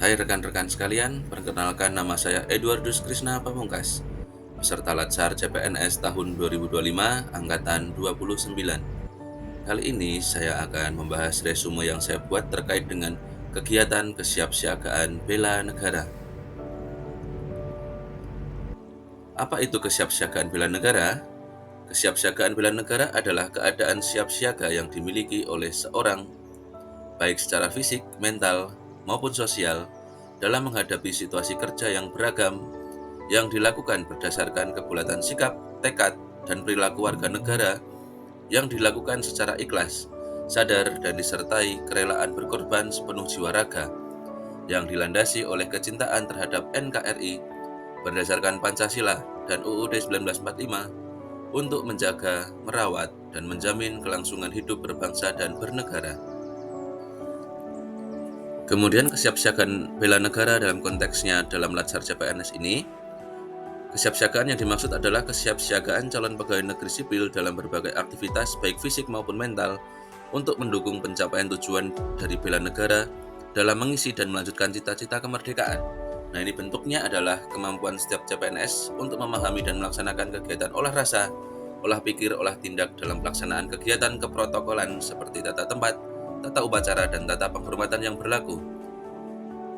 Hai rekan-rekan sekalian, perkenalkan nama saya Edwardus Krisna Pamungkas, peserta Latsar CPNS tahun 2025, Angkatan 29. Kali ini saya akan membahas resume yang saya buat terkait dengan kegiatan kesiapsiagaan bela negara. Apa itu kesiapsiagaan bela negara? Kesiapsiagaan bela negara adalah keadaan siap siaga yang dimiliki oleh seorang, baik secara fisik, mental, maupun sosial, dalam menghadapi situasi kerja yang beragam yang dilakukan berdasarkan kebulatan sikap, tekad, dan perilaku warga negara yang dilakukan secara ikhlas, sadar, dan disertai kerelaan berkorban sepenuh jiwa raga yang dilandasi oleh kecintaan terhadap NKRI berdasarkan Pancasila dan UUD 1945 untuk menjaga, merawat, dan menjamin kelangsungan hidup berbangsa dan bernegara. Kemudian kesiapsiagaan bela negara dalam konteksnya dalam Latsar CPNS ini, kesiapsiagaan yang dimaksud adalah kesiapsiagaan calon pegawai negeri sipil dalam berbagai aktivitas baik fisik maupun mental untuk mendukung pencapaian tujuan dari bela negara dalam mengisi dan melanjutkan cita-cita kemerdekaan. Nah, ini bentuknya adalah kemampuan setiap CPNS untuk memahami dan melaksanakan kegiatan olah rasa, olah pikir, olah tindak dalam pelaksanaan kegiatan keprotokolan seperti tata tempat, tata upacara, dan tata penghormatan yang berlaku.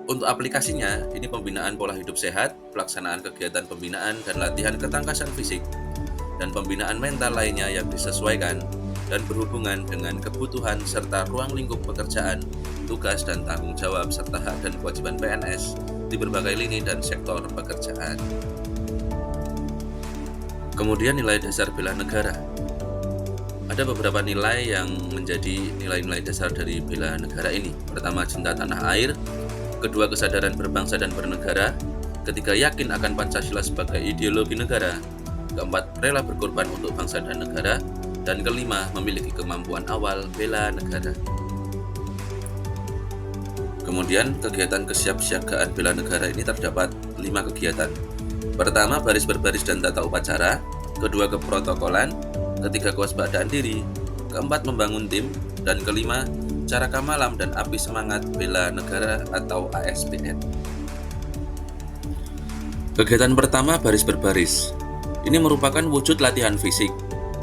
Untuk aplikasinya, ini pembinaan pola hidup sehat, pelaksanaan kegiatan pembinaan dan latihan ketangkasan fisik, dan pembinaan mental lainnya yang disesuaikan dan berhubungan dengan kebutuhan serta ruang lingkup pekerjaan, tugas dan tanggung jawab serta hak dan kewajiban PNS di berbagai lini dan sektor pekerjaan. Kemudian nilai dasar bela negara. Ada beberapa nilai yang menjadi nilai-nilai dasar dari bela negara ini. Pertama, cinta tanah air. Kedua, kesadaran berbangsa dan bernegara. Ketiga, yakin akan Pancasila sebagai ideologi negara. Keempat, rela berkorban untuk bangsa dan negara. Dan kelima, memiliki kemampuan awal bela negara. Kemudian, kegiatan kesiapsiagaan bela negara ini terdapat 5 kegiatan. Pertama, baris berbaris dan tata upacara. Kedua, keprotokolan. Ketiga, kewaspadaan diri. Keempat, membangun tim. Dan kelima, Caraka Malam dan Api Semangat Bela Negara atau ASBN. Kegiatan pertama, baris berbaris. Ini merupakan wujud latihan fisik.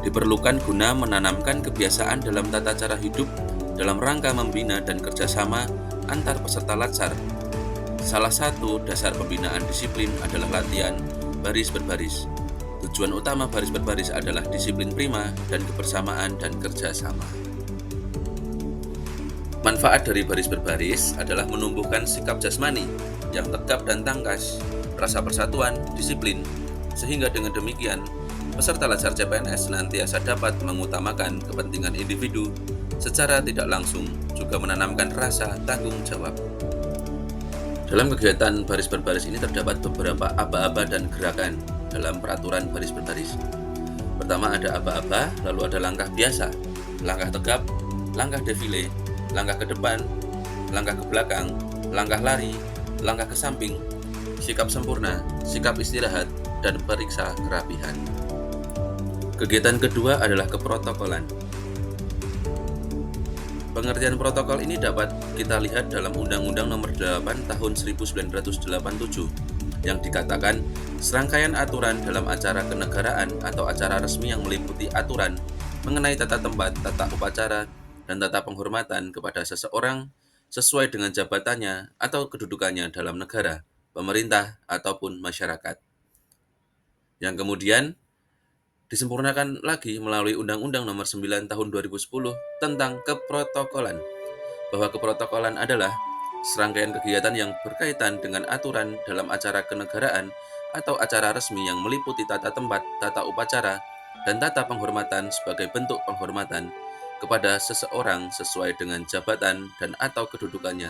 Diperlukan guna menanamkan kebiasaan dalam tata cara hidup dalam rangka membina dan kerjasama antar peserta Latsar. Salah satu dasar pembinaan disiplin adalah latihan baris berbaris. Tujuan utama baris berbaris adalah disiplin prima dan kebersamaan dan kerjasama. Manfaat dari baris berbaris adalah menumbuhkan sikap jasmani yang tegap dan tangkas, rasa persatuan, disiplin, sehingga dengan demikian peserta Latsar CPNS senantiasa dapat mengutamakan kepentingan individu secara tidak langsung, juga menanamkan rasa tanggung jawab. Dalam kegiatan baris berbaris ini terdapat beberapa aba-aba dan gerakan dalam peraturan baris berbaris. Pertama ada aba-aba, lalu ada langkah biasa, langkah tegap, langkah defile, langkah ke depan, langkah ke belakang, langkah lari, langkah ke samping, sikap sempurna, sikap istirahat, dan periksa kerapihan. Kegiatan kedua adalah keprotokolan. Pengertian protokol ini dapat kita lihat dalam Undang-Undang Nomor 8 Tahun 1987 yang dikatakan serangkaian aturan dalam acara kenegaraan atau acara resmi yang meliputi aturan mengenai tata tempat, tata upacara, dan tata penghormatan kepada seseorang sesuai dengan jabatannya atau kedudukannya dalam negara, pemerintah, ataupun masyarakat. Yang kemudian disempurnakan lagi melalui Undang-Undang Nomor 9 Tahun 2010 tentang keprotokolan, bahwa keprotokolan adalah serangkaian kegiatan yang berkaitan dengan aturan dalam acara kenegaraan atau acara resmi yang meliputi tata tempat, tata upacara, dan tata penghormatan sebagai bentuk penghormatan kepada seseorang sesuai dengan jabatan dan atau kedudukannya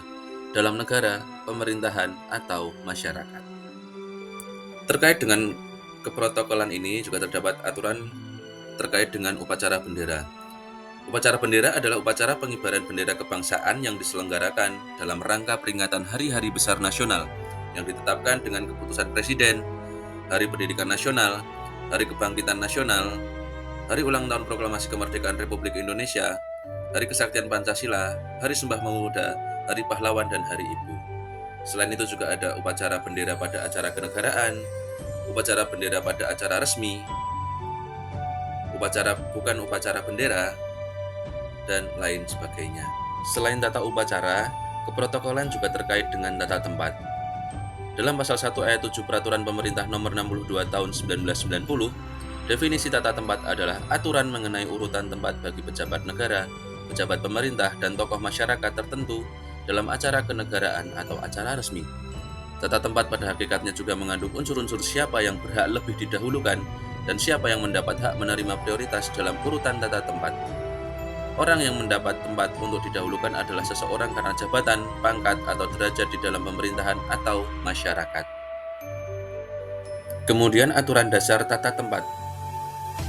dalam negara, pemerintahan, atau masyarakat. Terkait dengan keprotokolan ini juga terdapat aturan terkait dengan upacara bendera. Upacara bendera adalah upacara pengibaran bendera kebangsaan yang diselenggarakan dalam rangka peringatan hari-hari besar nasional yang ditetapkan dengan keputusan Presiden, Hari Pendidikan Nasional, Hari Kebangkitan Nasional, Hari Ulang Tahun Proklamasi Kemerdekaan Republik Indonesia, Hari Kesaktian Pancasila, Hari Sumpah Pemuda, Hari Pahlawan, dan Hari Ibu. Selain itu juga ada upacara bendera pada acara kenegaraan, upacara bendera pada acara resmi, upacara bukan upacara bendera, dan lain sebagainya. Selain tata upacara, keprotokolan juga terkait dengan tata tempat. Dalam pasal 1 ayat 7 Peraturan Pemerintah Nomor 62 Tahun 1990, definisi tata tempat adalah aturan mengenai urutan tempat bagi pejabat negara, pejabat pemerintah, dan tokoh masyarakat tertentu dalam acara kenegaraan atau acara resmi. Tata tempat pada hakikatnya juga mengandung unsur-unsur siapa yang berhak lebih didahulukan dan siapa yang mendapat hak menerima prioritas dalam urutan tata tempat. Orang yang mendapat tempat untuk didahulukan adalah seseorang karena jabatan, pangkat, atau derajat di dalam pemerintahan atau masyarakat. Kemudian aturan dasar tata tempat.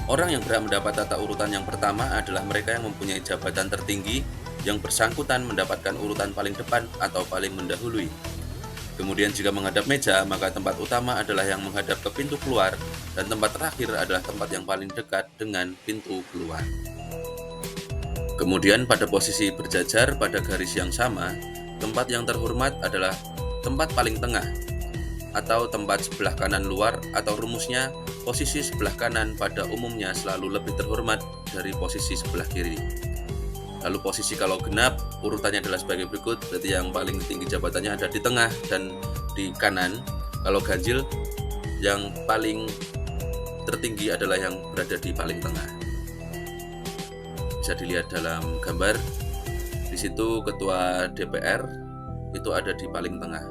Orang yang berhak mendapat tata urutan yang pertama adalah mereka yang mempunyai jabatan tertinggi yang bersangkutan mendapatkan urutan paling depan atau paling mendahului. Kemudian jika menghadap meja, maka tempat utama adalah yang menghadap ke pintu keluar dan tempat terakhir adalah tempat yang paling dekat dengan pintu keluar. Kemudian pada posisi berjajar pada garis yang sama, tempat yang terhormat adalah tempat paling tengah atau tempat sebelah kanan luar, atau rumusnya posisi sebelah kanan pada umumnya selalu lebih terhormat dari posisi sebelah kiri. Lalu posisi kalau genap urutannya adalah sebagai berikut, berarti yang paling tinggi jabatannya ada di tengah dan di kanan. Kalau ganjil yang paling tertinggi adalah yang berada di paling tengah. Bisa dilihat dalam gambar. Di situ ketua DPR itu ada di paling tengah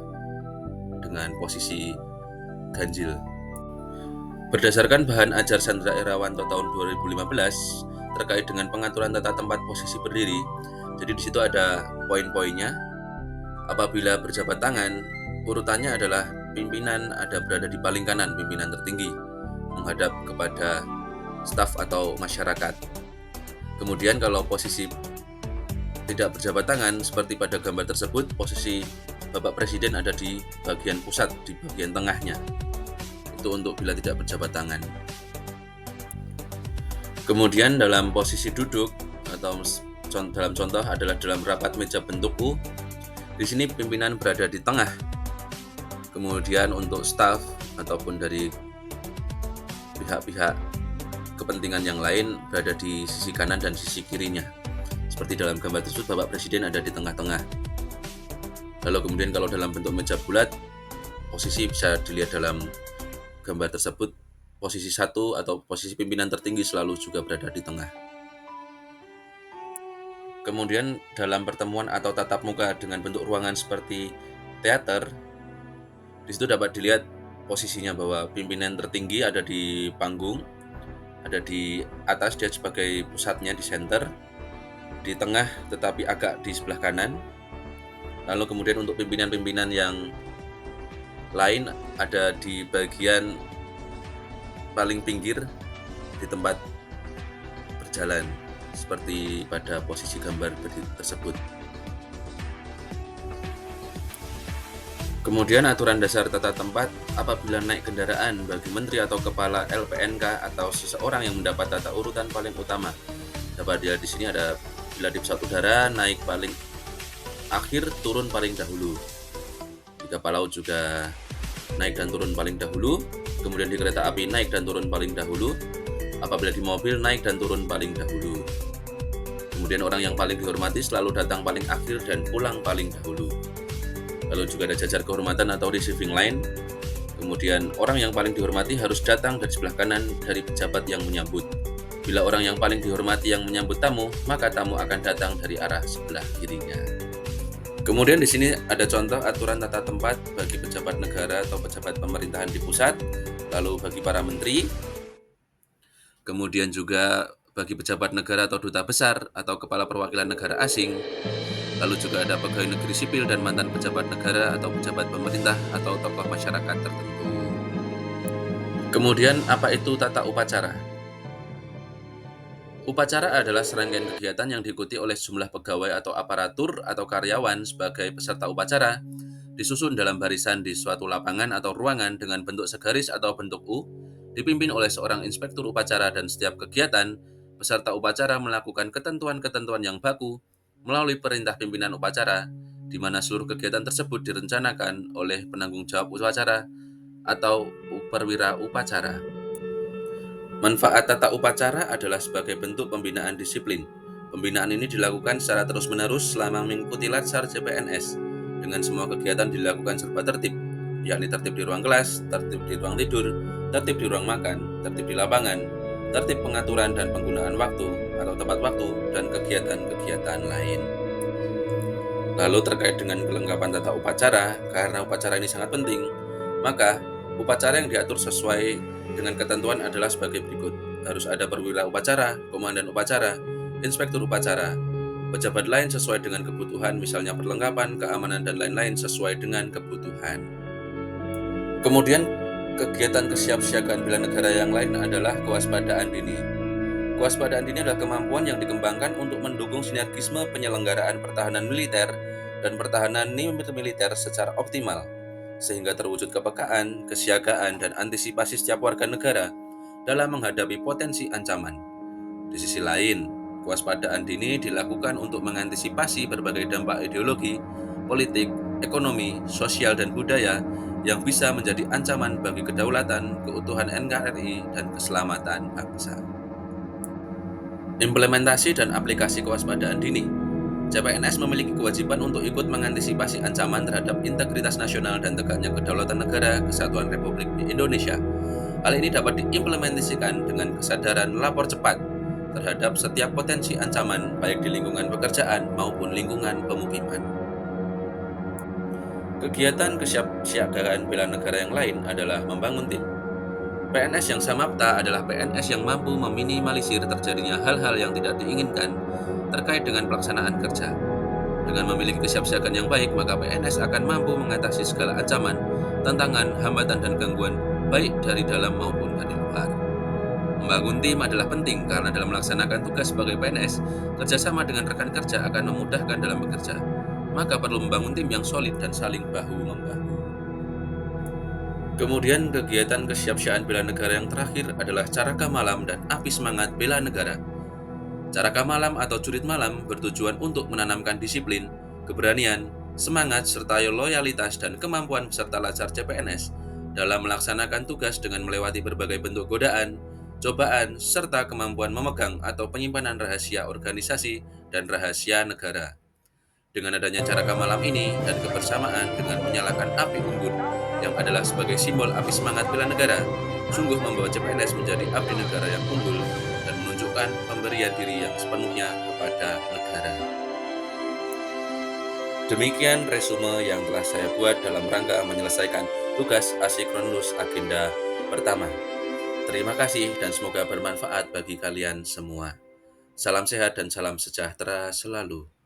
dengan posisi ganjil. Berdasarkan bahan ajar Sandra Irawanto tahun 2015 terkait dengan pengaturan tata tempat posisi berdiri, jadi di situ ada poin-poinnya. Apabila berjabat tangan, urutannya adalah pimpinan ada berada di paling kanan, pimpinan tertinggi, menghadap kepada staf atau masyarakat. Kemudian kalau posisi tidak berjabat tangan, seperti pada gambar tersebut, posisi Bapak Presiden ada di bagian pusat, di bagian tengahnya. Itu untuk bila tidak berjabat tangan. Kemudian dalam posisi duduk, atau dalam contoh adalah dalam rapat meja bentuk U, di sini pimpinan berada di tengah. Kemudian untuk staf ataupun dari pihak-pihak kepentingan yang lain berada di sisi kanan dan sisi kirinya. Seperti dalam gambar tersebut, Bapak Presiden ada di tengah-tengah. Lalu kemudian kalau dalam bentuk meja bulat, posisi bisa dilihat dalam gambar tersebut, posisi 1 atau posisi pimpinan tertinggi selalu juga berada di tengah. Kemudian dalam pertemuan atau tatap muka dengan bentuk ruangan seperti teater, di situ dapat dilihat posisinya bahwa pimpinan tertinggi ada di panggung, ada di atas, dia sebagai pusatnya di center, di tengah tetapi agak di sebelah kanan. Lalu kemudian untuk pimpinan-pimpinan yang lain ada di bagian paling pinggir di tempat berjalan, seperti pada posisi gambar tersebut. Kemudian aturan dasar tata tempat apabila naik kendaraan bagi menteri atau kepala LPNK atau seseorang yang mendapat tata urutan paling utama. Dapat dilihat di sini ada bila di pesawat udara naik paling akhir, turun paling dahulu. Di kapal laut juga naik dan turun paling dahulu. Kemudian di kereta api naik dan turun paling dahulu. Apabila di mobil naik dan turun paling dahulu. Kemudian orang yang paling dihormati selalu datang paling akhir dan pulang paling dahulu. Lalu juga ada jajar kehormatan atau receiving line. Kemudian orang yang paling dihormati harus datang dari sebelah kanan dari pejabat yang menyambut. Bila orang yang paling dihormati yang menyambut tamu, maka tamu akan datang dari arah sebelah kirinya. Kemudian di sini ada contoh aturan tata tempat bagi pejabat negara atau pejabat pemerintahan di pusat, lalu bagi para menteri, kemudian juga bagi pejabat negara atau duta besar atau kepala perwakilan negara asing. Lalu juga ada pegawai negeri sipil dan mantan pejabat negara atau pejabat pemerintah atau tokoh masyarakat tertentu. Kemudian apa itu tata upacara? Upacara adalah serangkaian kegiatan yang diikuti oleh sejumlah pegawai atau aparatur atau karyawan sebagai peserta upacara, disusun dalam barisan di suatu lapangan atau ruangan dengan bentuk segaris atau bentuk U, dipimpin oleh seorang inspektur upacara, dan setiap kegiatan, peserta upacara melakukan ketentuan-ketentuan yang baku melalui perintah pimpinan upacara di mana seluruh kegiatan tersebut direncanakan oleh penanggung jawab upacara atau perwira upacara. Manfaat tata upacara adalah sebagai bentuk pembinaan disiplin. Pembinaan ini dilakukan secara terus-menerus selama mengikuti latsar CPNS, dengan semua kegiatan dilakukan serba tertib, yakni tertib di ruang kelas, tertib di ruang tidur, tertib di ruang makan, tertib di lapangan, tertib pengaturan dan penggunaan waktu atau tepat waktu, dan kegiatan-kegiatan lain. Lalu terkait dengan kelengkapan tata upacara, karena upacara ini sangat penting, maka upacara yang diatur sesuai dengan ketentuan adalah sebagai berikut. Harus ada perwira upacara, komandan upacara, inspektur upacara, pejabat lain sesuai dengan kebutuhan, misalnya perlengkapan, keamanan, dan lain-lain sesuai dengan kebutuhan. Kemudian, kegiatan kesiapsiagaan bela negara yang lain adalah kewaspadaan dini. Kewaspadaan dini adalah kemampuan yang dikembangkan untuk mendukung sinergisme penyelenggaraan pertahanan militer dan pertahanan militer secara optimal, sehingga terwujud kepekaan, kesiagaan, dan antisipasi setiap warga negara dalam menghadapi potensi ancaman. Di sisi lain, kewaspadaan dini dilakukan untuk mengantisipasi berbagai dampak ideologi, politik, ekonomi, sosial, dan budaya yang bisa menjadi ancaman bagi kedaulatan, keutuhan NKRI, dan keselamatan bangsa. Implementasi dan aplikasi kewaspadaan dini. CPNS memiliki kewajiban untuk ikut mengantisipasi ancaman terhadap integritas nasional dan tegaknya kedaulatan negara kesatuan Republik Indonesia. Hal ini dapat diimplementasikan dengan kesadaran lapor cepat terhadap setiap potensi ancaman baik di lingkungan pekerjaan maupun lingkungan pemukiman. Kegiatan kesiapsiagaan bela negara yang lain adalah membangun tim. PNS yang samapta adalah PNS yang mampu meminimalisir terjadinya hal-hal yang tidak diinginkan terkait dengan pelaksanaan kerja. Dengan memiliki kesiapsiagaan yang baik, maka PNS akan mampu mengatasi segala ancaman, tantangan, hambatan, dan gangguan, baik dari dalam maupun dari luar. Membangun tim adalah penting karena dalam melaksanakan tugas sebagai PNS, kerjasama dengan rekan kerja akan memudahkan dalam bekerja. Maka perlu membangun tim yang solid dan saling bahu-membahu. Kemudian kegiatan kesiapsiagaan bela negara yang terakhir adalah Caraka Malam dan Api Semangat Bela Negara. Caraka Malam atau Jurit Malam bertujuan untuk menanamkan disiplin, keberanian, semangat, serta loyalitas dan kemampuan peserta latsar CPNS dalam melaksanakan tugas dengan melewati berbagai bentuk godaan, cobaan, serta kemampuan memegang atau penyimpanan rahasia organisasi dan rahasia negara. Dengan adanya Caraka Malam ini dan kebersamaan dengan menyalakan api unggun yang adalah sebagai simbol api semangat bela negara, sungguh membawa CPNS menjadi abdi negara yang unggul dan menunjukkan pemberian diri yang sepenuhnya kepada negara. Demikian resume yang telah saya buat dalam rangka menyelesaikan tugas asikronus agenda pertama. Terima kasih dan semoga bermanfaat bagi kalian semua. Salam sehat dan salam sejahtera selalu.